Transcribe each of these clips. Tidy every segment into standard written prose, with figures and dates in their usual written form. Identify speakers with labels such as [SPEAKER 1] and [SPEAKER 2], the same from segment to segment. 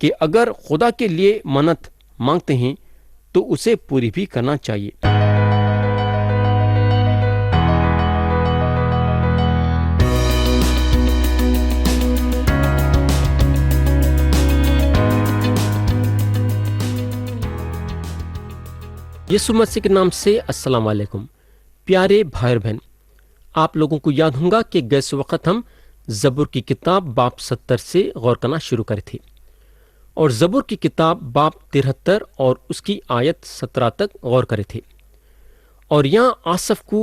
[SPEAKER 1] کہ اگر خدا کے لیے منت مانگتے ہیں تو اسے پوری بھی کرنا چاہیے۔ یسوع مسیح کے نام سے السلام علیکم پیارے بھائی بہن، آپ لوگوں کو یاد ہوگا کہ گئے وقت ہم زبور کی کتاب باب 70 سے غور کرنا شروع کرے تھے، اور زبور کی کتاب باب 73 اور اس کی آیت 17 تک غور کرے تھے، اور یہاں آصف کو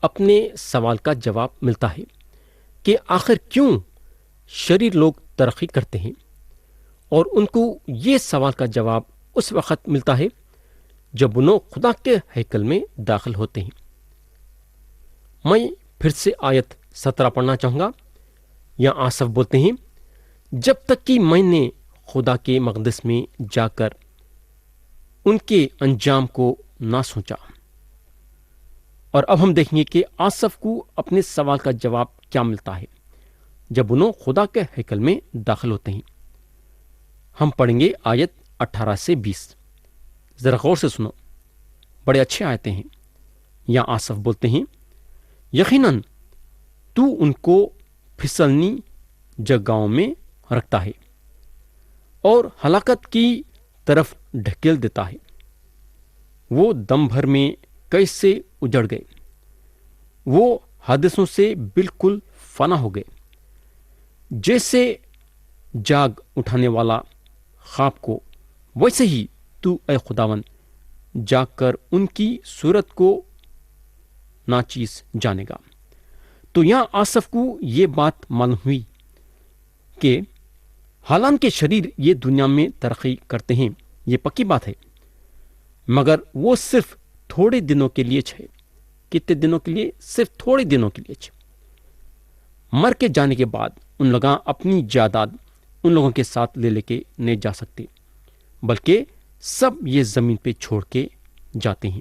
[SPEAKER 1] اپنے سوال کا جواب ملتا ہے کہ آخر کیوں شریر لوگ ترقی کرتے ہیں، اور ان کو یہ سوال کا جواب اس وقت ملتا ہے جب انہوں خدا کے ہیکل میں داخل ہوتے ہیں۔ میں پھر سے آیت 17 پڑھنا چاہوں گا۔ یہاں آصف بولتے ہیں، جب تک کہ میں نے خدا کے مقدس میں جا کر ان کے انجام کو نہ سوچا۔ اور اب ہم دیکھیں گے کہ آصف کو اپنے سوال کا جواب کیا ملتا ہے جب انہوں خدا کے ہیکل میں داخل ہوتے ہیں۔ ہم پڑھیں گے آیت 18 سے 20۔ ذرا غور سے سنو، بڑے اچھے آیتیں ہیں۔ یہاں آصف بولتے ہیں، یقیناً تو ان کو پھسلنی جگہوں میں رکھتا ہے اور ہلاکت کی طرف ڈھکیل دیتا ہے۔ وہ دم بھر میں کیسے اجڑ گئے، وہ حادثوں سے بالکل فنا ہو گئے۔ جیسے جاگ اٹھانے والا خواب کو، ویسے ہی تو اے خداوند جا کر ان کی صورت کو ناچیز جانے گا۔ تو یہاں آصف کو یہ بات معلوم ہوئی کہ حالانکہ شریر یہ دنیا میں ترقی کرتے ہیں، یہ پکی بات ہے، مگر وہ صرف تھوڑے دنوں کے لیے ہے۔ کتنے دنوں کے لیے؟ صرف تھوڑے دنوں کے لیے۔ مر کے جانے کے بعد ان لوگ اپنی جائیداد ان لوگوں کے ساتھ لے کے نہیں جا سکتے، بلکہ سب یہ زمین پہ چھوڑ کے جاتے ہیں۔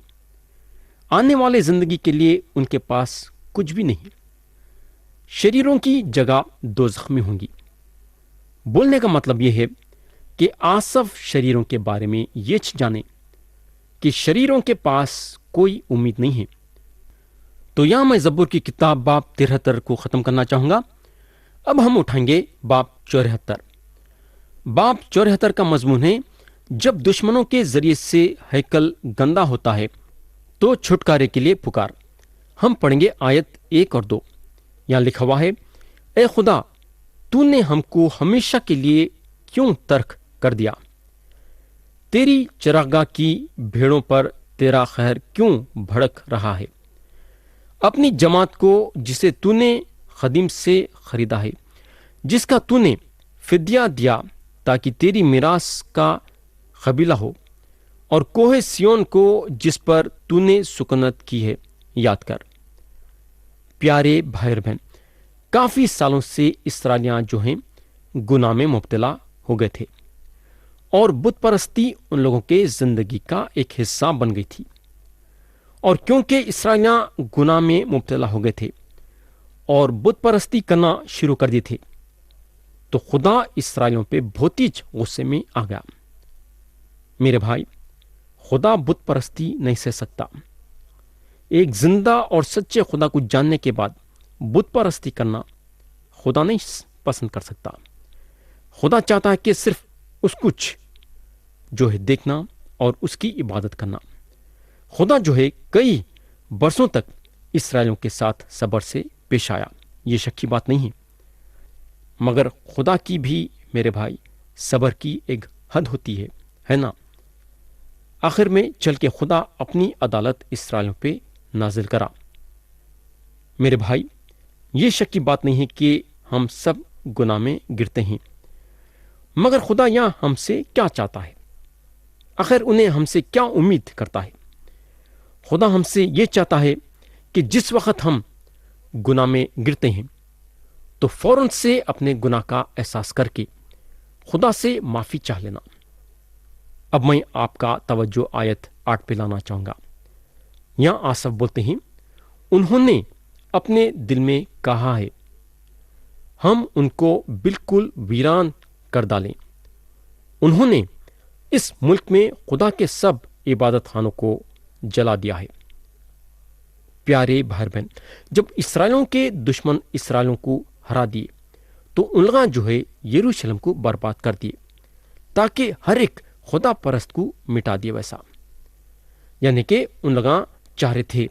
[SPEAKER 1] آنے والے زندگی کے لیے ان کے پاس کچھ بھی نہیں۔ شریروں کی جگہ دوزخ میں ہوں گی۔ بولنے کا مطلب یہ ہے کہ آصف شریروں کے بارے میں یہ جانے کہ شریروں کے پاس کوئی امید نہیں ہے۔ تو یہاں میں زبور کی کتاب باب 73 کو ختم کرنا چاہوں گا۔ اب ہم اٹھائیں گے باب 74۔ باب 74 کا مضمون ہے، جب دشمنوں کے ذریعے سے ہیکل گندا ہوتا ہے تو چھٹکارے کے لیے پکار۔ ہم پڑھیں گے آیت 1 اور 2۔ یہاں لکھا ہوا ہے، اے خدا، تو نے ہم کو ہمیشہ کے لیے کیوں ترک کر دیا؟ تیری چراگاہ کی بھیڑوں پر تیرا خیر کیوں بھڑک رہا ہے؟ اپنی جماعت کو جسے تو نے قدیم سے خریدا ہے، جس کا تو نے فدیہ دیا تاکہ تیری میراث کا قبیلہ ہو، اور کوہ سیون کو جس پر تو نے سکنت کی ہے یاد کر۔ پیارے بھائی بہن، کافی سالوں سے اسرائیلیاں جو ہیں گناہ میں مبتلا ہو گئے تھے، اور بت پرستی ان لوگوں کے زندگی کا ایک حصہ بن گئی تھی۔ اور کیونکہ اسرائیلیاں گناہ میں مبتلا ہو گئے تھے اور بت پرستی کرنا شروع کر دی تھے، تو خدا اسرائیلیوں پہ بہت ہی غصے میں آ گیا۔ میرے بھائی، خدا بت پرستی نہیں سہ سکتا۔ ایک زندہ اور سچے خدا کو جاننے کے بعد بت پرستی کرنا خدا نہیں پسند کر سکتا۔ خدا چاہتا ہے کہ صرف اس کچھ جو ہے دیکھنا اور اس کی عبادت کرنا۔ خدا جو ہے کئی برسوں تک اسرائیلیوں کے ساتھ صبر سے پیش آیا، یہ شک کی بات نہیں ہے، مگر خدا کی بھی میرے بھائی صبر کی ایک حد ہوتی ہے نا؟ آخر میں چل کے خدا اپنی عدالت اسرائیلیوں پہ نازل کرا۔ میرے بھائی، یہ شک کی بات نہیں ہے کہ ہم سب گناہ میں گرتے ہیں، مگر خدا یہاں ہم سے کیا چاہتا ہے؟ آخر انہیں ہم سے کیا امید کرتا ہے؟ خدا ہم سے یہ چاہتا ہے کہ جس وقت ہم گناہ میں گرتے ہیں تو فوراً سے اپنے گناہ کا احساس کر کے خدا سے معافی چاہ لینا۔ اب میں آپ کا توجہ آیت 8 پہ لانا چاہوں گا۔ یہاں آصف بولتے ہیں، انہوں نے اپنے دل میں کہا ہے، ہم ان کو بالکل ویران کر ڈالیں، انہوں نے اس ملک میں خدا کے سب عبادت خانوں کو جلا دیا ہے۔ پیارے بھائی بہن، جب اسرائیلیوں کے دشمن اسرائیلیوں کو ہرا دیے تو ان لوگوں جو ہے یروشلم کو برباد کر دیے تاکہ ہر ایک خدا پرست کو مٹا دیے ویسا، یعنی کہ ان لوگوں چاہ رہے تھے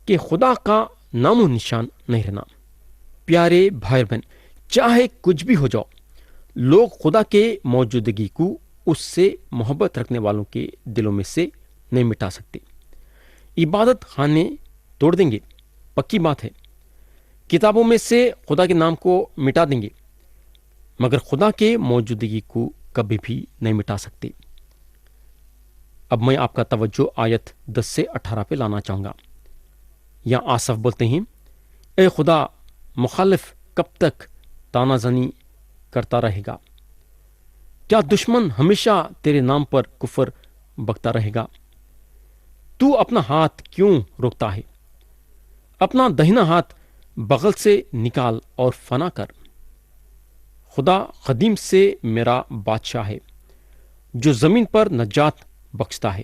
[SPEAKER 1] کہ خدا کا نام و نشان نہیں رہنا۔ پیارے بھائی بہن، چاہے کچھ بھی ہو جاؤ، لوگ خدا کے موجودگی کو اس سے محبت رکھنے والوں کے دلوں میں سے نہیں مٹا سکتے۔ عبادت خانے توڑ دیں گے، پکی بات ہے، کتابوں میں سے خدا کے نام کو مٹا دیں گے، مگر خدا کے موجودگی کو کبھی بھی نہیں مٹا سکتے۔ اب میں آپ کا توجہ آیت 10 سے 18 پہ لانا چاہوں گا۔ یہاں آصف بولتے ہیں، اے خدا، مخالف کب تک تانا زنی کرتا رہے گا؟ کیا دشمن ہمیشہ تیرے نام پر کفر بکتا رہے گا؟ تو اپنا ہاتھ کیوں روکتا ہے؟ اپنا دہنا ہاتھ بغل سے نکال اور فنا کر۔ خدا قدیم سے میرا بادشاہ ہے جو زمین پر نجات بخشتا ہے۔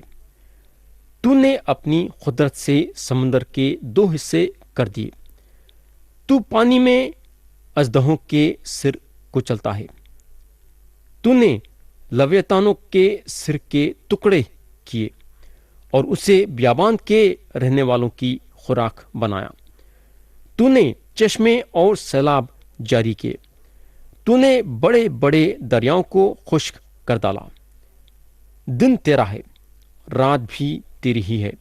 [SPEAKER 1] تو نے اپنی قدرت سے سمندر کے 2 حصے کر دیے۔ تو پانی میں اژدہوں کے سر کچلتا ہے۔ تو نے لویتانوں کے سر کے ٹکڑے کیے اور اسے بیابان کے رہنے والوں کی خوراک بنایا۔ تو نے چشمے اور سیلاب جاری کیے۔ تو نے بڑے بڑے دریاؤں کو خشک کر ڈالا۔ دن تیرا ہے، رات بھی تیری ہی ہے،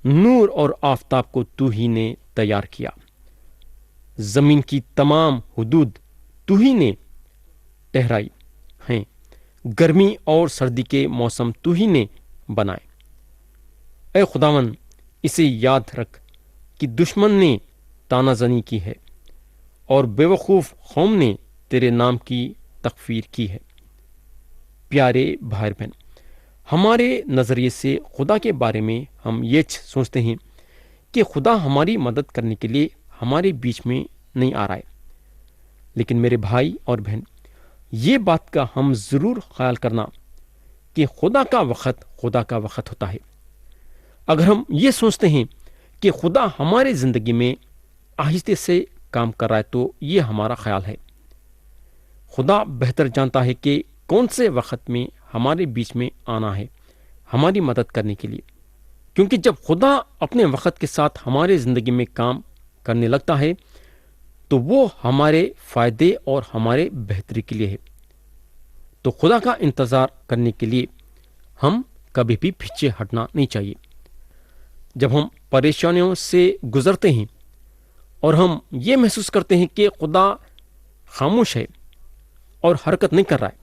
[SPEAKER 1] نور اور آفتاب کو تو ہی نے تیار کیا۔ زمین کی تمام حدود تو ہی نے ٹھہرائی ہیں، گرمی اور سردی کے موسم تو ہی نے بنائے۔ اے خداوند، اسے یاد رکھ کہ دشمن نے تانا زنی کی ہے اور بے وقوف قوم نے تیرے نام کی تکفیر کی ہے۔ پیارے بھائی بہن، ہمارے نظریے سے خدا کے بارے میں ہم یہ سوچتے ہیں کہ خدا ہماری مدد کرنے کے لیے ہمارے بیچ میں نہیں آ رہا ہے، لیکن میرے بھائی اور بہن، یہ بات کا ہم ضرور خیال کرنا کہ خدا کا وقت ہوتا ہے۔ اگر ہم یہ سوچتے ہیں کہ خدا ہماری زندگی میں آہستہ سے کام کر رہا ہے تو یہ ہمارا خیال ہے۔ خدا بہتر جانتا ہے کہ کون سے وقت میں ہمارے بیچ میں آنا ہے ہماری مدد کرنے کے لیے، کیونکہ جب خدا اپنے وقت کے ساتھ ہمارے زندگی میں کام کرنے لگتا ہے تو وہ ہمارے فائدے اور ہمارے بہتری کے لیے ہے۔ تو خدا کا انتظار کرنے کے لیے ہم کبھی بھی پیچھے ہٹنا نہیں چاہیے۔ جب ہم پریشانیوں سے گزرتے ہیں اور ہم یہ محسوس کرتے ہیں کہ خدا خاموش ہے اور حرکت نہیں کر رہا ہے،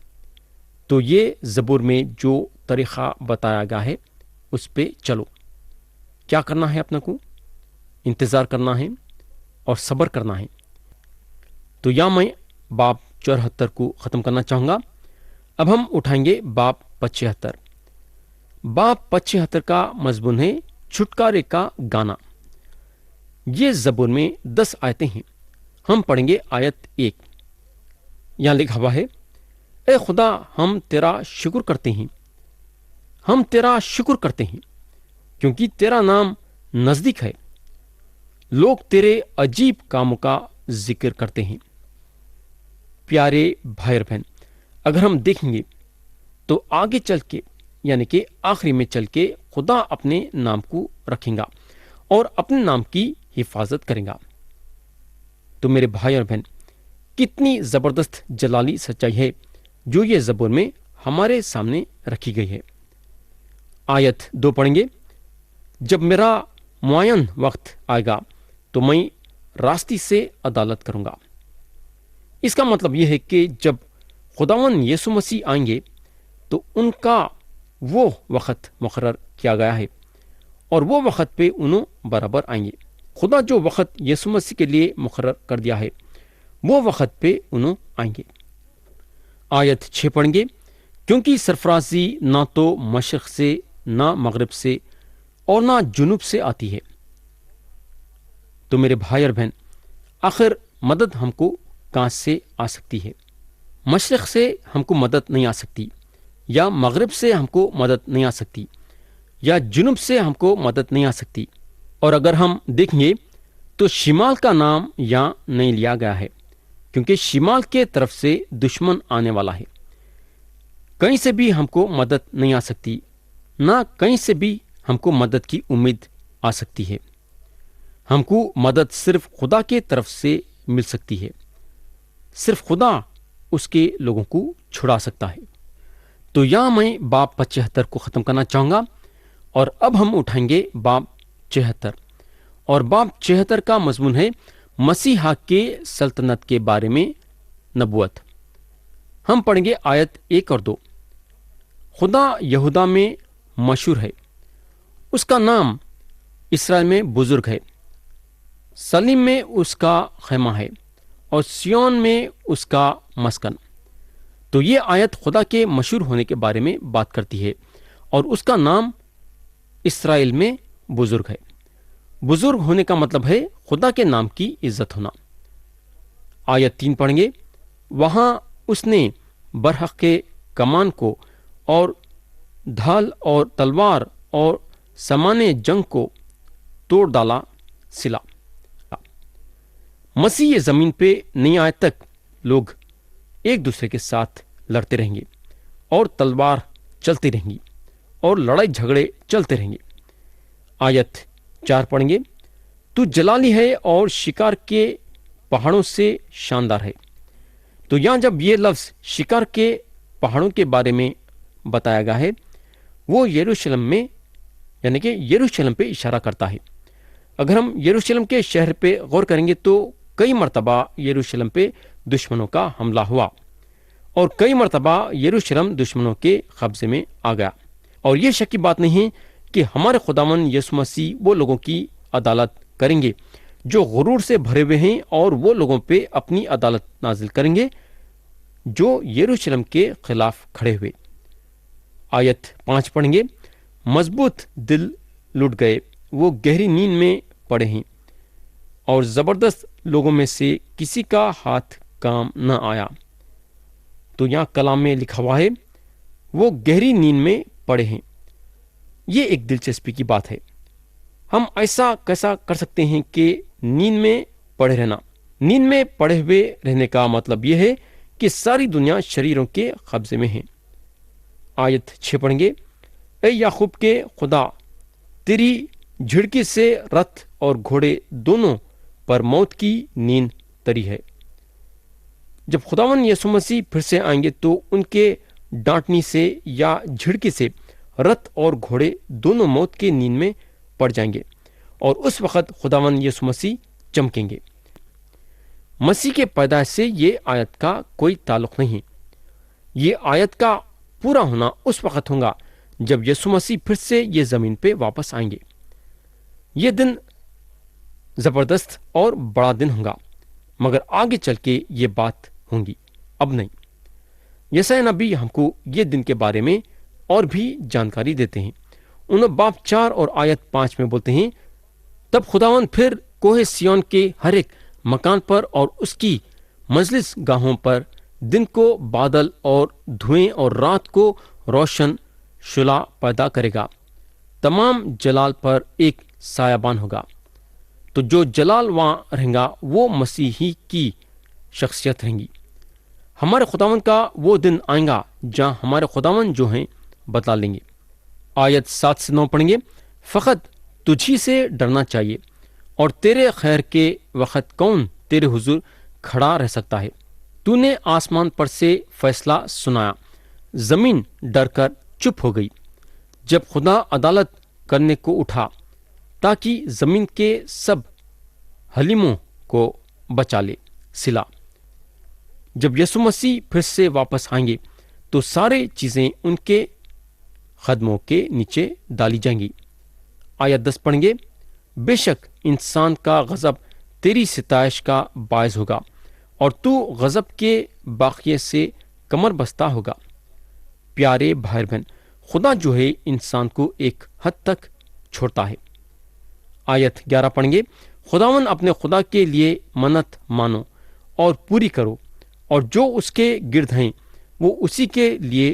[SPEAKER 1] تو یہ زبور میں جو طریقہ بتایا گیا ہے اس پہ چلو۔ کیا کرنا ہے؟ اپنا کو انتظار کرنا ہے اور صبر کرنا ہے۔ تو یا میں باب 74 کو ختم کرنا چاہوں گا۔ اب ہم اٹھائیں گے باب 75۔ باب 75 کا مضمون ہے چھٹکارے کا گانا۔ یہ زبور میں 10 آیتیں ہیں۔ ہم پڑھیں گے آیت 1۔ یہاں لکھا ہوا ہے، اے خدا، ہم تیرا شکر کرتے ہیں، ہم تیرا شکر کرتے ہیں کیونکہ تیرا نام نزدیک ہے، لوگ تیرے عجیب کاموں کا ذکر کرتے ہیں۔ پیارے بھائی اور بہن، اگر ہم دیکھیں گے تو آگے چل کے یعنی کہ آخری میں چل کے خدا اپنے نام کو رکھیں گا اور اپنے نام کی حفاظت کریں گا۔ تو میرے بھائی اور بہن، کتنی زبردست جلالی سچائی ہے جو یہ زبور میں ہمارے سامنے رکھی گئی ہے۔ آیت 2 پڑھیں گے، جب میرا معین وقت آئے گا تو میں راستی سے عدالت کروں گا۔ اس کا مطلب یہ ہے کہ جب خداوند یسوع مسیح آئیں گے تو ان کا وہ وقت مقرر کیا گیا ہے اور وہ وقت پہ انہوں برابر آئیں گے۔ خدا جو وقت یسوع مسیح کے لیے مقرر کر دیا ہے وہ وقت پہ انہوں آئیں گے۔ آیت 6 پڑھیں گے، کیونکہ سرفرازی نہ تو مشرق سے، نہ مغرب سے اور نہ جنوب سے آتی ہے۔ تو میرے بھائی اور بہن، آخر مدد ہم کو کہاں سے آ سکتی ہے؟ مشرق سے ہم کو مدد نہیں آ سکتی، یا مغرب سے ہم کو مدد نہیں آ سکتی، یا جنوب سے ہم کو مدد نہیں آ سکتی۔ اور اگر ہم دیکھیں گے تو شمال کا نام یہاں نہیں لیا گیا ہے، کیونکہ شمال کے طرف سے دشمن آنے والا ہے۔ کہیں سے بھی ہم کو مدد نہیں آ سکتی، نہ کہیں سے بھی ہم کو مدد کی امید آ سکتی ہے۔ ہم کو مدد صرف خدا کے طرف سے مل سکتی ہے، صرف خدا اس کے لوگوں کو چھڑا سکتا ہے۔ تو یہاں میں باب 75 کو ختم کرنا چاہوں گا، اور اب ہم اٹھائیں گے باب 76، اور باب 76 کا مضمون ہے مسیحا کے سلطنت کے بارے میں نبوت۔ ہم پڑھیں گے آیت 1 اور 2۔ خدا یہودا میں مشہور ہے، اس کا نام اسرائیل میں بزرگ ہے، سلیم میں اس کا خیمہ ہے، اور سیون میں اس کا مسکن۔ تو یہ آیت خدا کے مشہور ہونے کے بارے میں بات کرتی ہے، اور اس کا نام اسرائیل میں بزرگ ہے۔ بزرگ ہونے کا مطلب ہے خدا کے نام کی عزت ہونا۔ آیت 3 پڑھیں گے، وہاں اس نے برحق کے کمان کو اور ڈھال اور تلوار اور سامان جنگ کو توڑ ڈالا سلا۔ مسیح یہ زمین پہ نہیں آئے تک لوگ ایک دوسرے کے ساتھ لڑتے رہیں گے، اور تلوار چلتی رہیں گی، اور لڑائی جھگڑے چلتے رہیں گے۔ آیت 4 پڑھیں گے، تو جلالی ہے اور شکار کے پہاڑوں سے شاندار ہے۔ تو یہاں جب یہ لفظ شکار کے پہاڑوں کے بارے میں بتایا گیا ہے، وہ یروشلم میں یعنی کہ یروشلم پہ اشارہ کرتا ہے۔ اگر ہم یروشلم کے شہر پہ غور کریں گے تو کئی مرتبہ یروشلم پہ دشمنوں کا حملہ ہوا، اور کئی مرتبہ یروشلم دشمنوں کے قبضے میں آ گیا۔ اور یہ شک کی بات نہیں ہے کہ ہمارے خداوند یسوع مسیح وہ لوگوں کی عدالت کریں گے جو غرور سے بھرے ہوئے ہیں، اور وہ لوگوں پہ اپنی عدالت نازل کریں گے جو یروشلم کے خلاف کھڑے ہوئے۔ آیت 5 پڑھیں گے، مضبوط دل لٹ گئے، وہ گہری نیند میں پڑے ہیں، اور زبردست لوگوں میں سے کسی کا ہاتھ کام نہ آیا۔ تو یہاں کلام میں لکھا ہوا ہے وہ گہری نیند میں پڑے ہیں۔ یہ ایک دلچسپی کی بات ہے۔ ہم ایسا کیسا کر سکتے ہیں کہ نیند میں پڑے رہنا؟ نیند میں پڑے ہوئے رہنے کا مطلب یہ ہے کہ ساری دنیا شریروں کے قبضے میں ہے۔ آیت 6 پڑھیں گے، اے یعقوب کے خدا، تیری جھڑکی سے رتھ اور گھوڑے دونوں پر موت کی نیند تری ہے۔ جب خداوند یسوع مسیح پھر سے آئیں گے تو ان کے ڈانٹنی سے یا جھڑکی سے رتھ اور گھوڑے دونوں موت کی نیند میں پڑ جائیں گے، اور اس وقت خداوند یسوع مسیح چمکیں گے۔ مسیح کے پیدائش سے یہ آیت کا کوئی تعلق نہیں۔ یہ آیت کا پورا ہونا اس وقت ہوگا جب یسوع مسیح پھر سے یہ زمین پہ واپس آئیں گے۔ یہ دن زبردست اور بڑا دن ہوگا، مگر آگے چل کے یہ بات ہوں گی، اب نہیں۔ یسایا نبی ہم کو یہ دن کے بارے میں اور بھی جانکاری دیتے ہیں۔ انہوں باب 4 اور آیت 5 میں بولتے ہیں، تب خداوند پھر کوہ سیون کے ہر ایک مکان پر اور اس کی مجلس گاہوں پر دن کو بادل اور دھوئیں اور رات کو روشن شعلہ پیدا کرے گا۔ تمام جلال پر ایک سایبان ہوگا۔ تو جو جلال وہاں رہیں گا وہ مسیحی کی شخصیت رہیں گی۔ ہمارے خداوند کا وہ دن آئیں گا جہاں ہمارے خداوند جو ہیں بتلا لیں گے۔ آیت 7 سے 9 پڑھیں گے، فقط تجھی سے ڈرنا چاہیے، اور تیرے خیر کے وقت کون تیرے حضور کھڑا رہ سکتا ہے؟ تو نے آسمان پر سے فیصلہ سنایا، زمین ڈر کر چپ ہو گئی جب خدا عدالت کرنے کو اٹھا، تاکہ زمین کے سب حلیموں کو بچا لے۔ سلا۔ جب یسوع مسیح پھر سے واپس آئیں گے تو سارے چیزیں ان کے قدموں کے نیچے ڈالی جائیں گی۔ آیت 10 پڑھیں گے، بے شک انسان کا غضب تیری ستائش کا باعث ہوگا، اور تو غضب کے باقیے سے کمر بستہ ہوگا۔ پیارے بھائی بہن، خدا جو ہے انسان کو ایک حد تک چھوڑتا ہے۔ آیت 11 پڑھیں گے، خداوند اپنے خدا کے لیے منت مانو اور پوری کرو، اور جو اس کے گرد ہیں وہ اسی کے لیے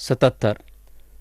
[SPEAKER 1] 77।